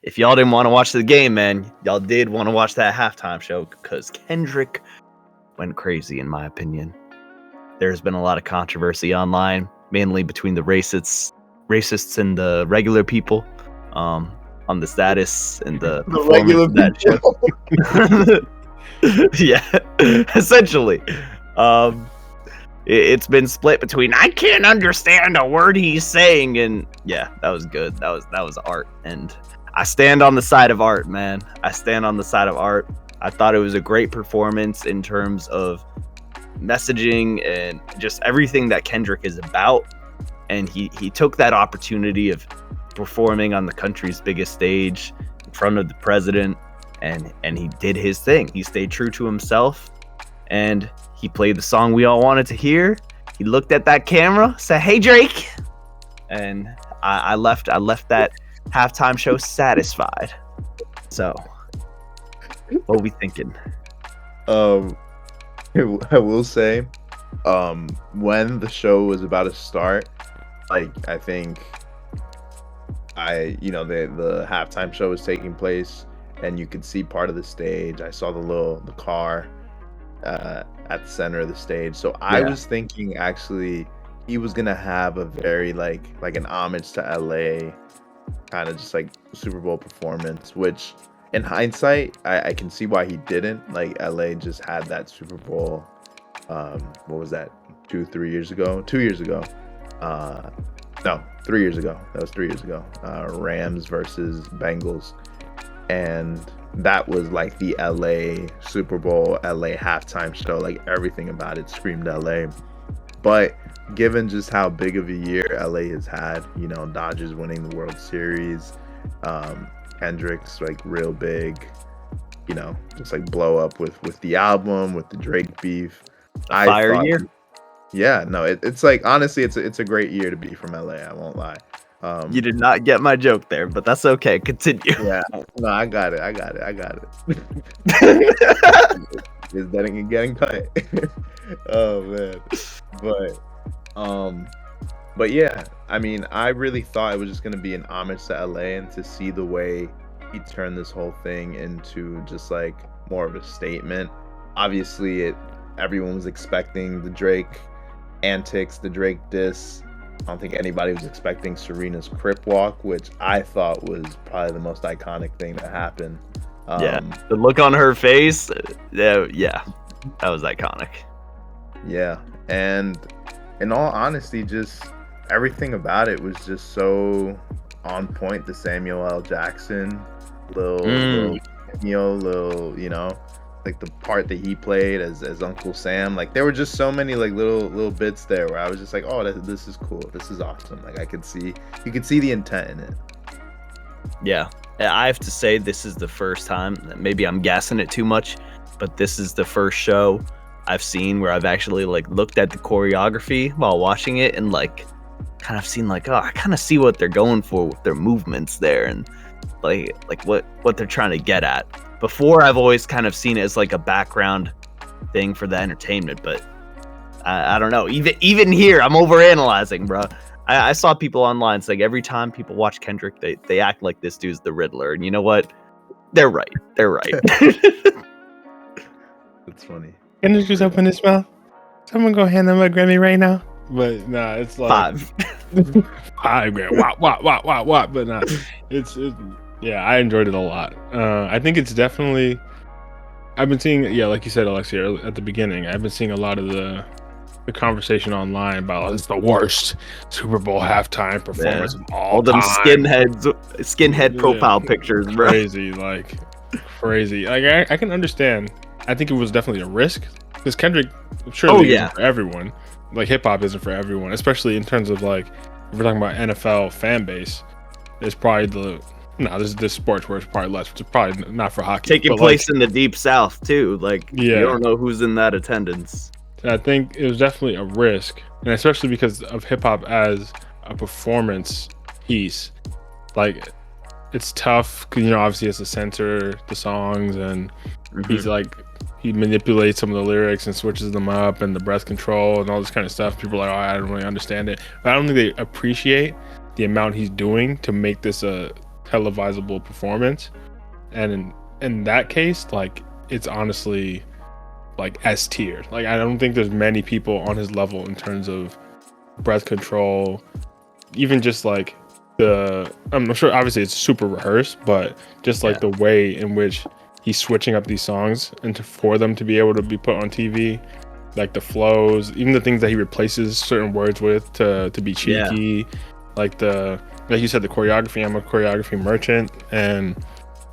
if y'all didn't want to watch the game, man, y'all did want to watch that halftime show because Kendrick went crazy, in my opinion. There's been a lot of controversy online, mainly between the racists and the regular people, on the status and the performance of that show. Yeah, essentially. It's been split between I can't understand a word he's saying, and yeah, that was good. That was art, and I stand on the side of art, man. I stand on the side of art. I thought it was a great performance in terms of messaging and just everything that Kendrick is about, and he took that opportunity of performing on the country's biggest stage in front of the president, and he did his thing. He stayed true to himself, and he played the song we all wanted to hear. He looked at that camera, said, "Hey Drake," and I left that halftime show satisfied. So, what are we thinking? I will say, when the show was about to start, like I think the halftime show was taking place, and you could see part of the stage. I saw the car at the center of the stage. So I was thinking actually he was gonna have a very like an homage to LA, kind of just like Super Bowl performance, which in hindsight I can see why he didn't. Like LA just had that Super Bowl, what was that, 2 years ago? 2 years ago. No, 3 years ago. That was 3 years ago. Rams versus Bengals. And that was like the LA Super Bowl, LA halftime show. Like everything about it screamed LA. But given just how big of a year LA has had, Dodgers winning the World Series, Kendrick's like real big, just like blow up with the album, with the Drake beef. Fire year. Yeah, no, it's like honestly, it's a great year to be from LA. I won't lie. You did not get my joke there, but that's okay. Continue. Yeah, no, I got it. It's getting cut. Oh man, but yeah, I mean, I really thought it was just gonna be an homage to LA, and to see the way he turned this whole thing into just like more of a statement. Obviously, everyone was expecting the Drake antics, the Drake diss. I don't think anybody was expecting Serena's Crip Walk, which I thought was probably the most iconic thing to happen. Yeah, the look on her face, that was iconic. Yeah, and in all honesty, just everything about it was just so on point. The Samuel L. Jackson, little like the part that he played as Uncle Sam. Like there were just so many like little bits there where I was just like, oh, this is cool, this is awesome. Like you could see the intent in it. Yeah, I have to say this is the first time, maybe I'm gassing it too much, but this is the first show I've seen where I've actually like looked at the choreography while watching it and like kind of seen like, oh, I kind of see what they're going for with their movements there, and like what they're trying to get at. Before, I've always kind of seen it as like a background thing for the entertainment, but I don't know. Even here, I'm overanalyzing, bro. I saw people online saying every time people watch Kendrick, they act like this dude's the Riddler, and you know what? They're right. That's funny. Kendrick just open his mouth. Someone go hand him a Grammy right now. But nah, it's like 5. 5 grand. What? But nah, it's yeah, I enjoyed it a lot. I think it's definitely. I've been seeing, like you said, Alexia, at the beginning. I've been seeing a lot of the conversation online about it's the worst Super Bowl halftime performance of all them time. skinhead profile pictures, bro. Crazy. Like I can understand. I think it was definitely a risk because Kendrick surely isn't for everyone. Like hip hop isn't for everyone, especially in terms of like if we're talking about NFL fan base. There's probably this sports where it's probably less, which is probably not for hockey. Taking place in the deep south too. Like you Yeah. don't know who's in that attendance. I think it was definitely a risk, and especially because of hip hop as a performance piece. Like it's tough because obviously he has to censor the songs, and he's like he manipulates some of the lyrics and switches them up, and the breath control and all this kind of stuff. People are like, oh, I don't really understand it, but I don't think they appreciate the amount he's doing to make this a televisable performance. And in that case, like, it's honestly like S tier. Like, I don't think there's many people on his level in terms of breath control, even just like I'm sure obviously it's super rehearsed, but just like the way in which he's switching up these songs and for them to be able to be put on TV, like the flows, even the things that he replaces certain words with to be cheeky, like you said, the choreography. I'm a choreography merchant, and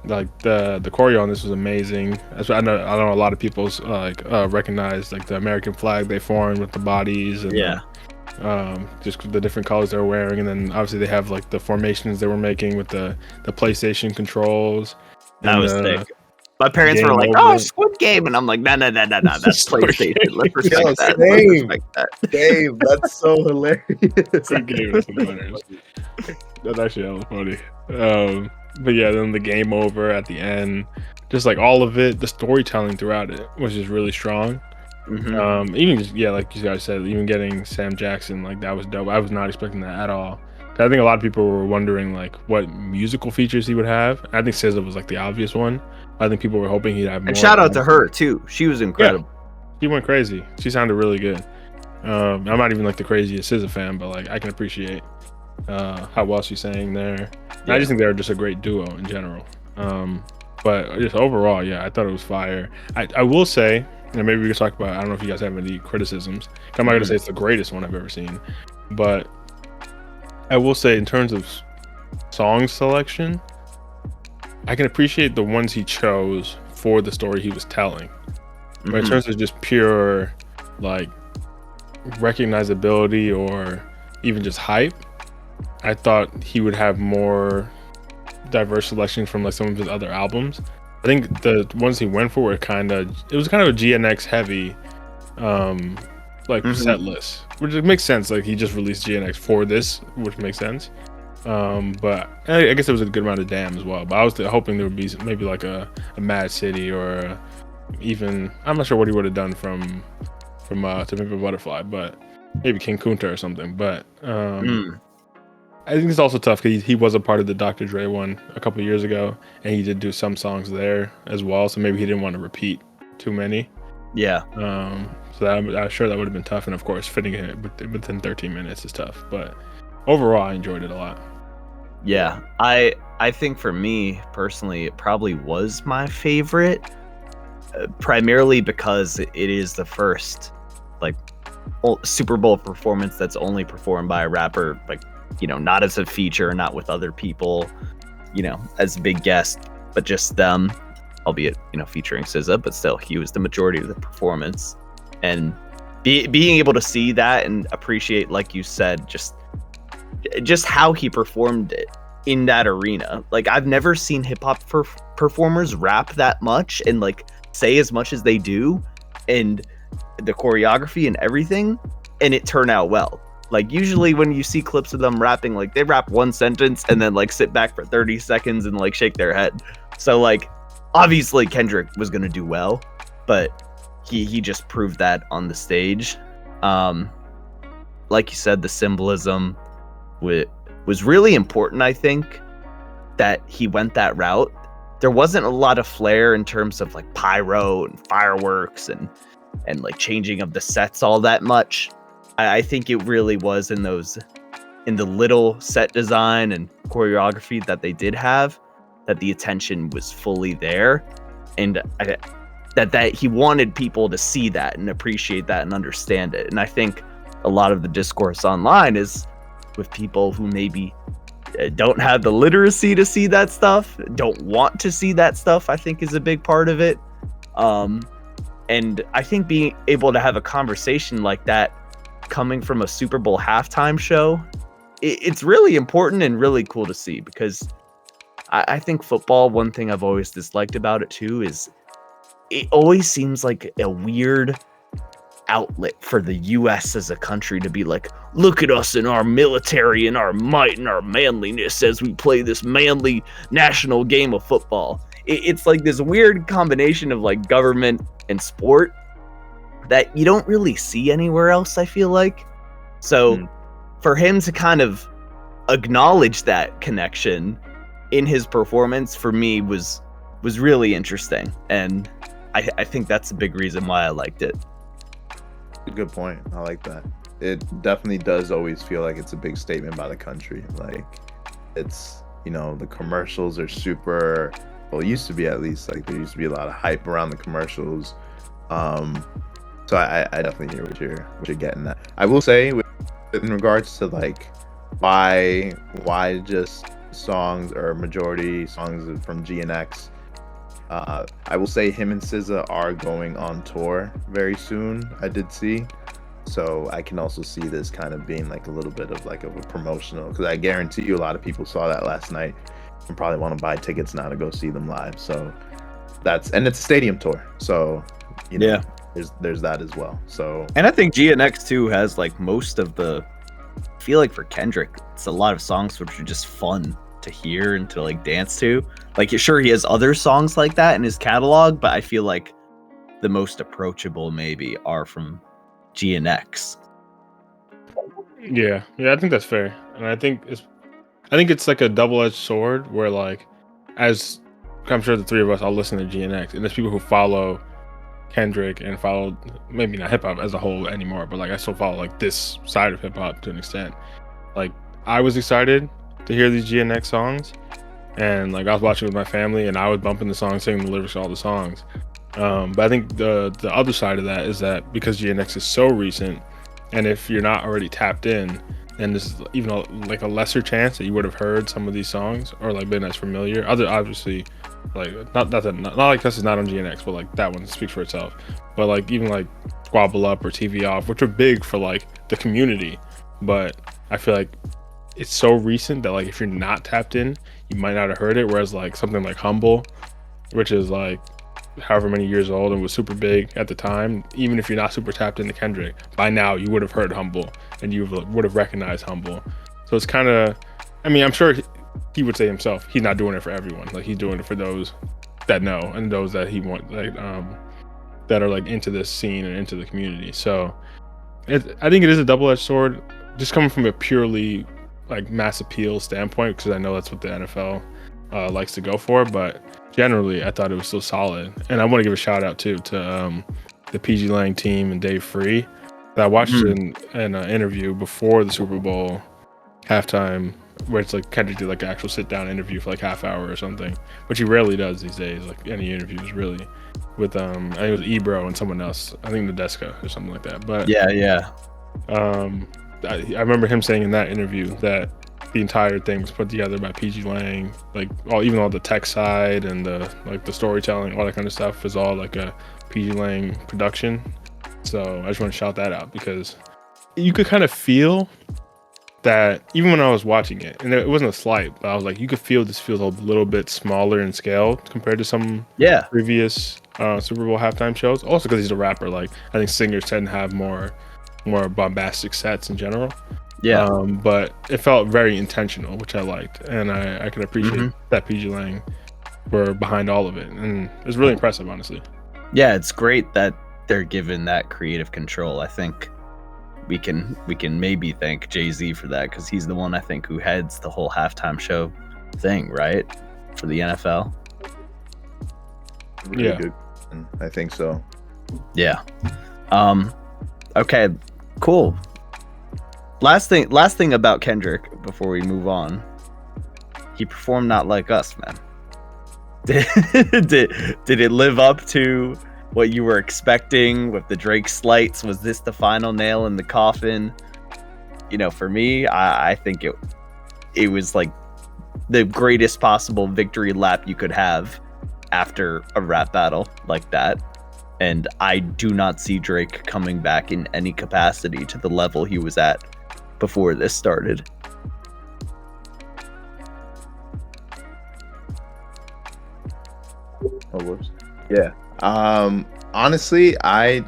like the choreo on this was amazing. I know a lot of people recognize like the American flag they formed with the bodies and just the different colors they were wearing, and then obviously they have like the formations they were making with the PlayStation controls. That was sick. My parents were like, "Oh, Squid Game," and I'm like, "No, that's PlayStation. Let's respect that." Dave, that's so hilarious. Squid Game is hilarious. That's actually hella funny. But yeah, then the game over at the end, just like all of it, the storytelling throughout it was just really strong. Mm-hmm. Even just like you guys said, even getting Sam Jackson, like that was dope. I was not expecting that at all. I think a lot of people were wondering like what musical features he would have. I think SZA was like the obvious one. I think people were hoping he'd have more. And shout out to her too. She was incredible. Yeah, she went crazy. She sounded really good. I'm not even like the craziest SZA fan, but like I can appreciate how well she sang there. I just think they're just a great duo in general. But just overall, I thought it was fire. I will say, and maybe we could talk about, I don't know if you guys have any criticisms. I'm not going to say it's the greatest one I've ever seen, but I will say in terms of song selection, I can appreciate the ones he chose for the story he was telling. But in terms of just pure like recognizability or even just hype, I thought he would have more diverse selection from like some of his other albums. I think the ones he went for were kind of a GNX heavy set list, which makes sense. Like he just released GNX for this, which makes sense. But I guess there was a good amount of Damn as well. But I was hoping there would be maybe like a Mad City or even, I'm not sure what he would have done from To Pimp a Butterfly, but maybe King Kunta or something. But I think it's also tough because he was a part of the Dr. Dre one a couple of years ago, and he did do some songs there as well. So maybe he didn't want to repeat too many. Yeah. So I'm sure that would have been tough, and of course, fitting it within 13 minutes is tough. But overall, I enjoyed it a lot. Yeah, I think for me personally, it probably was my favorite, primarily because it is the first like Super Bowl performance that's only performed by a rapper, like, you know, not as a feature, not with other people, you know, as a big guest, but just them, albeit, you know, featuring SZA, but still, he was the majority of the performance. And being able to see that and appreciate, like you said, just how he performed it in that arena. Like, I've never seen hip-hop performers rap that much and, like, say as much as they do, and the choreography and everything, and it turn out well. Like, usually when you see clips of them rapping, like, they rap one sentence and then, like, sit back for 30 seconds and, like, shake their head. So, like, obviously Kendrick was going to do well, but he just proved that on the stage. Like you said, the symbolism was really important, I think, that he went that route. There wasn't a lot of flair in terms of, like, pyro and fireworks and like, changing of the sets all that much. I think it really was in the little set design and choreography that they did have, that the attention was fully there, and that he wanted people to see that and appreciate that and understand it. And I think a lot of the discourse online is with people who maybe don't have the literacy to see that stuff, don't want to see that stuff, I think is a big part of it. And I think being able to have a conversation like that coming from a Super Bowl halftime show, it's really important and really cool to see, because I think football, one thing I've always disliked about it too is it always seems like a weird outlet for the US as a country to be like, look at us in our military and our might and our manliness as we play this manly national game of football. It's like this weird combination of like government and sport that you don't really see anywhere else, I feel like. So for him to kind of acknowledge that connection in his performance for me was really interesting, and I think that's a big reason why I liked it. Good point. I like that. It definitely does always feel like it's a big statement by the country. Like, it's, you know, the commercials are super, well, it used to be, at least, like there used to be a lot of hype around the commercials. So I definitely hear what you're getting at. I will say, in regards to like why just songs or majority songs from GNX, I will say him and SZA are going on tour very soon. I did see, so I can also see this kind of being like a little bit of like a promotional, because I guarantee you a lot of people saw that last night and probably want to buy tickets now to go see them live. So it's a stadium tour, so you know, there's that as well. So, and I think GNX too has like most of the, I feel like for Kendrick, it's a lot of songs which are just fun to hear and to like dance to. Like, sure, he has other songs like that in his catalog, but I feel like the most approachable maybe are from GNX. Yeah, I think that's fair, and I think it's like a double-edged sword where, like, as I'm sure the three of us all listen to GNX, and there's people who follow Kendrick and follow, maybe not hip hop as a whole anymore, but like I still follow like this side of hip hop to an extent. Like, I was excited to hear these GNX songs, and like I was watching with my family, and I was bumping the songs, singing the lyrics to all the songs. But I think the other side of that is that because GNX is so recent, and if you're not already tapped in, then this is even like a lesser chance that you would have heard some of these songs or like been as familiar. Obviously, like not like this is not on GNX, but like that one speaks for itself. But like even like Squabble Up or TV Off, which are big for like the community, but I feel like it's so recent that like if you're not tapped in, you might not have heard it. Whereas like something like Humble, which is like however many years old and was super big at the time, even if you're not super tapped into Kendrick, by now you would have heard Humble and you would have recognized Humble. So it's kind of, I mean, I'm sure he would say himself, he's not doing it for everyone. Like, he's doing it for those that know and those that he want, like that are like into this scene and into the community. So I think it is a double-edged sword, just coming from a purely like mass appeal standpoint, because I know that's what the NFL likes to go for. But generally, I thought it was still solid. And I want to give a shout out too to the PG Lang team and Dave Free. That I watched an interview before the Super Bowl halftime, where it's like Kendrick did like an actual sit down interview for like half hour or something, which he rarely does these days. Like any interviews really, with I think it was Ebro and someone else. I think Nadeska or something like that. But yeah. I remember him saying in that interview that the entire thing was put together by PG Lang, like even all the tech side and the like the storytelling, all that kind of stuff was all like a PG Lang production. So I just want to shout that out, because you could kind of feel that even when I was watching it, and it wasn't a slight, but I was like, you could feel this feels a little bit smaller in scale compared to some previous Super Bowl halftime shows. Also because he's a rapper, like I think singers tend to have more bombastic sets in general. But it felt very intentional, which I liked, and I can appreciate that PG Lang were behind all of it, and it was really impressive, honestly. Yeah, it's great that they're given that creative control. I think we can maybe thank Jay-Z for that, because he's the one, I think, who heads the whole halftime show thing, right, for the NFL. Really good. I think so. Yeah. Okay, cool. Last thing about Kendrick before we move on. He performed Not Like Us, man. Did it live up to what you were expecting with the Drake slights? Was this the final nail in the coffin? You know, for me, I think it was like the greatest possible victory lap you could have after a rap battle like that. And I do not see Drake coming back in any capacity to the level he was at before this started. Oh, whoops. Yeah. Honestly, I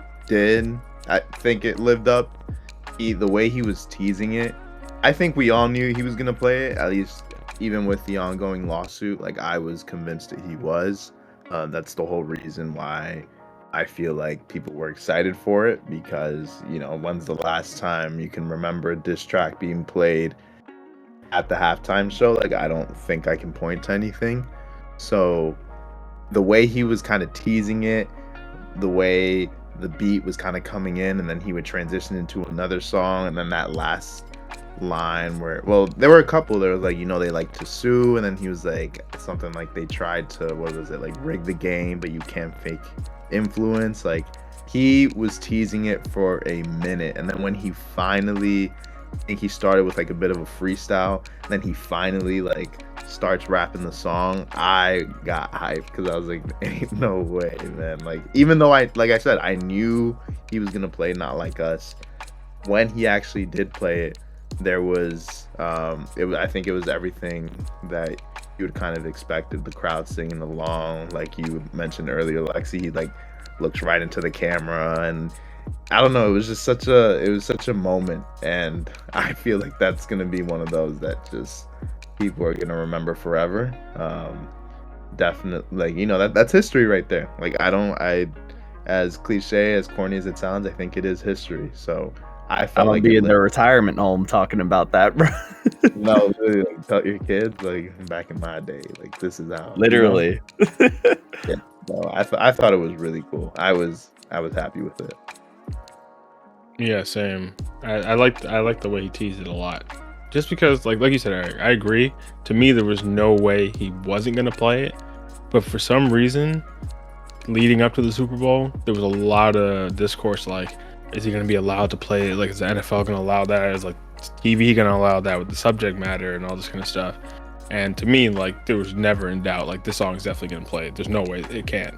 think it lived up. The way he was teasing it, I think we all knew he was gonna play it, at least even with the ongoing lawsuit. Like, I was convinced that he was. That's the whole reason why I feel like people were excited for it, because, you know, when's the last time you can remember a diss track being played at the halftime show, like I don't think I can point to anything. So the way he was kind of teasing it, the way the beat was kind of coming in, and then he would transition into another song, and then that last line where, well, there were a couple that was like, they like to sue, and then he was like something like they tried to, what was it, like rig the game, but you can't fake influence. Like he was teasing it for a minute, and then when he finally, I think he started with like a bit of a freestyle, and then he finally like starts rapping the song, I got hyped because I was like, ain't no way, man. Like, even though like I said, I knew he was gonna play Not Like Us, when he actually did play it, there was I think it was everything that you would kind of expected. The crowd singing along, like you mentioned earlier, Lexi. He like looks right into the camera, and I don't know, it was such a moment, and I feel like that's gonna be one of those that just people are gonna remember forever. Definitely, like, that's history right there. Like as cliche, as corny as it sounds, I think it is history. So I felt I'm gonna like be in the retirement home talking about that, bro. no, really, like, tell your kids, like, back in my day, like, this is how. Literally. Yeah. No, I thought it was really cool. I was happy with it. Yeah, same. I liked the way he teased it a lot. Just because, like you said, Eric, I agree. To me, there was no way he wasn't gonna play it. But for some reason, leading up to the Super Bowl, there was a lot of discourse like, is he gonna be allowed to play it? Like, is the NFL gonna allow that? Is like TV gonna allow that with the subject matter and all this kind of stuff? And to me, like, there was never in doubt, like, this song is definitely gonna play it. There's no way it can't.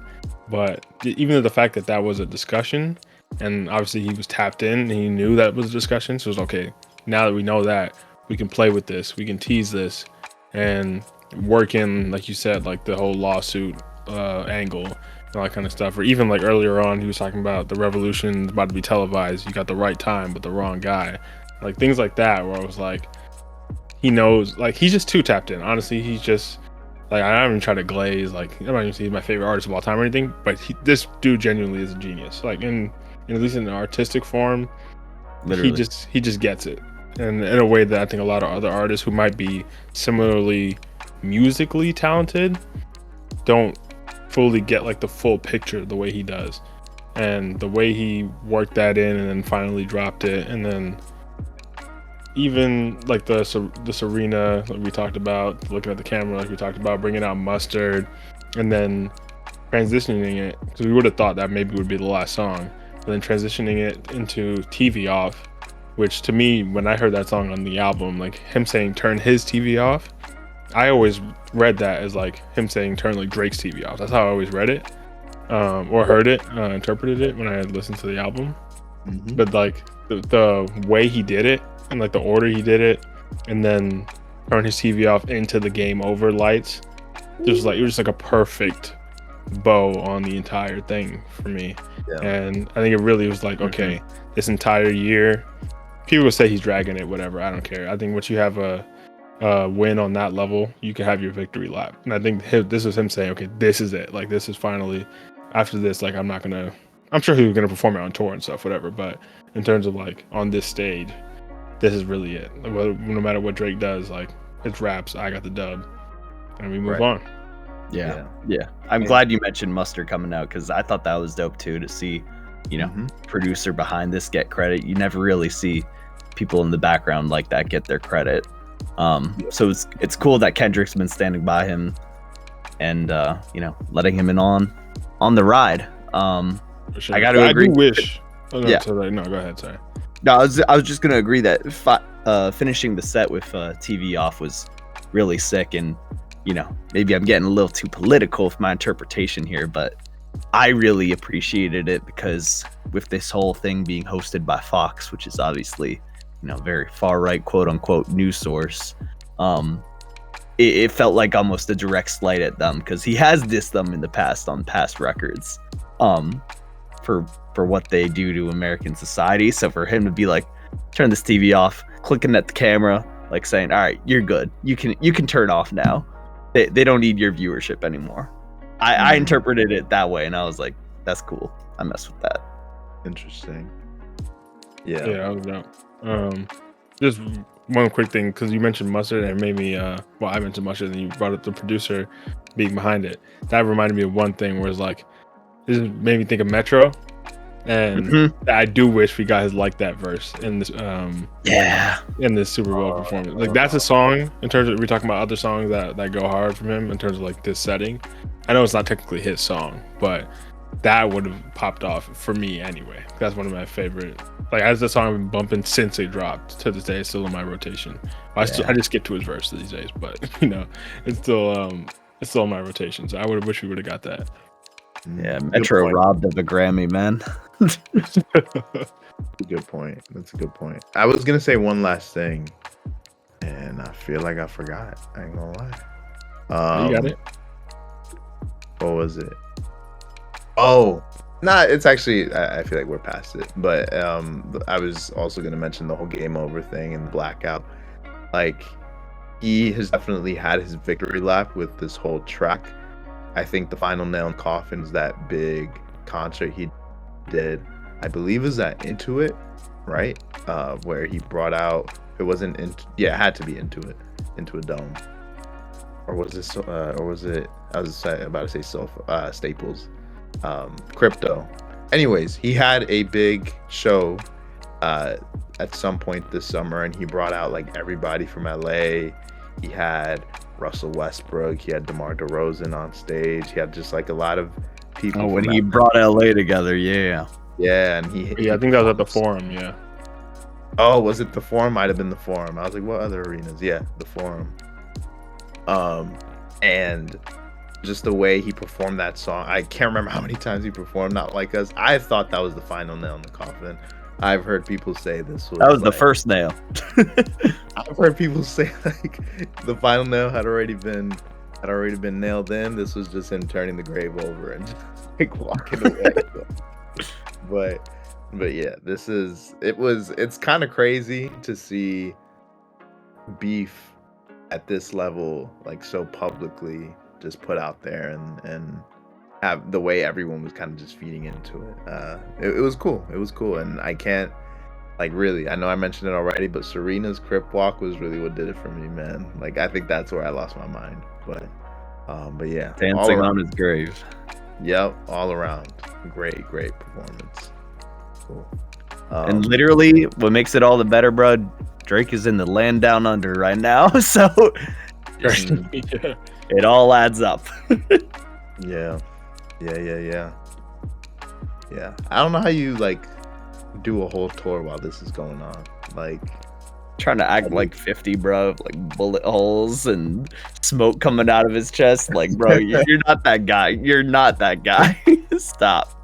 But even though the fact that was a discussion, and obviously he was tapped in and he knew that was a discussion, so it was okay. Now that we know that, we can play with this, we can tease this, and work in, like you said, like the whole lawsuit angle and all that kind of stuff. Or even like earlier on, he was talking about the revolution about to be televised. You got the right time, but the wrong guy. Like things like that, where I was like, he knows, like he's just too tapped in. Honestly, he's just like, I don't even try to glaze. Like, I'm not even saying he's my favorite artist of all time or anything, but this dude genuinely is a genius. Like in at least in the artistic form, literally, he just gets it, and in a way that I think a lot of other artists who might be similarly musically talented don't fully get like the full picture the way he does. And the way he worked that in and then finally dropped it, and then even like the Serena, like we talked about, looking at the camera, like we talked about, bringing out Mustard, and then transitioning it, because we would have thought that maybe would be the last song, but then transitioning it into TV Off, which to me, when I heard that song on the album, like him saying turn his TV off, I always read that as like him saying turn like Drake's TV off. That's how I always read it, or heard it, interpreted it when I had listened to the album. Mm-hmm. But like the way he did it, and like the order he did it, and then turn his TV off into the game over lights, it was just like a perfect bow on the entire thing for me. Yeah. And I think it really was like, okay, this entire year, people will say he's dragging it, whatever, I don't care. I think once you have a win on that level, you can have your victory lap. And I think this was him saying, okay, this is it. Like, this is finally, after this, like, I'm sure he was gonna perform it on tour and stuff, whatever, but in terms of like on this stage, this is really it. No matter what Drake does, like, it's raps, I got the dub, and we move on. Yeah. I'm glad you mentioned Mustard coming out, because I thought that was dope too, to see, producer behind this get credit. You never really see people in the background like that get their credit. So it's cool that Kendrick's been standing by him and letting him in on the ride. Sure. I gotta agree. I do wish. Oh, no, yeah. Sorry, no, go ahead. Sorry. No, I was just gonna agree that finishing the set with TV Off was really sick, and maybe I'm getting a little too political with my interpretation here, but I really appreciated it because with this whole thing being hosted by Fox, which is obviously very far right, quote unquote, news source, it felt like almost a direct slight at them, because he has dissed them in the past on past records for what they do to American society. So for him to be like, turn this TV off, clicking at the camera, like saying, all right, you're good, you can turn off now, they don't need your viewership anymore. I interpreted it that way, and I was like, that's cool, I mess with that. Interesting. Yeah, I was down. Just one quick thing, because you mentioned Mustard and it made me well, I mentioned Mustard and you brought up the producer being behind it. That reminded me of one thing where it's like, this made me think of Metro, and I do wish we guys like that verse in this in this Super Bowl performance. Like, that's a song in terms of, we're talking about other songs that go hard from him in terms of like this setting. I know it's not technically his song, but that would have popped off for me anyway. That's one of my favorite. Like, as the song I've been bumping since it dropped, to this day, it's still in my rotation. I just skip to his verse these days, but it's still in my rotation. So I would wish we would have got that. Yeah, Metro robbed of a Grammy, man. Good point. That's a good point. I was gonna say one last thing, and I feel like I forgot. I ain't gonna lie. You got it. What was it? Oh, nah. It's actually, I feel like we're past it. But I was also gonna mention the whole Game Over thing and the blackout. Like, he has definitely had his victory lap with this whole track. I think the final nail in the coffin is that big concert he did. I believe is that Into It, right? Where he brought out, it wasn't it had to be Into a Dome, or was this or was it? I was about to say Staples, Crypto. Anyways, he had a big show at some point this summer, and he brought out like everybody from LA. He had Russell Westbrook, he had DeMar DeRozan on stage. He had just like a lot of people. Oh, when he brought LA together, yeah, and I think that was at the Forum. Yeah. Oh, was it the Forum? Might have been the Forum. I was like, what other arenas? Yeah, the Forum. And just the way he performed that song, I can't remember how many times he performed Not Like Us. I thought that was the final nail in the coffin. I've heard people say this was the first nail. I've heard people say like the final nail had already been nailed in. This was just him turning the grave over and just like walking away. But yeah, it's kind of crazy to see beef at this level, like so publicly just put out there, and have the way everyone was kind of just feeding into it. It was cool. It was cool. And I can't, like, really, I know I mentioned it already, but Serena's Crip Walk was really what did it for me, man. Like, I think that's where I lost my mind. But yeah. Dancing on his grave. Yep, all around. Great performance. Cool. And literally, what makes it all the better, bro, Drake is in the land down under right now. So it all adds up. Yeah. I don't know how you like do a whole tour while this is going on. Like, trying to act like 50, bro, like bullet holes and smoke coming out of his chest. Like, bro, you're not that guy. You're not that guy. Stop.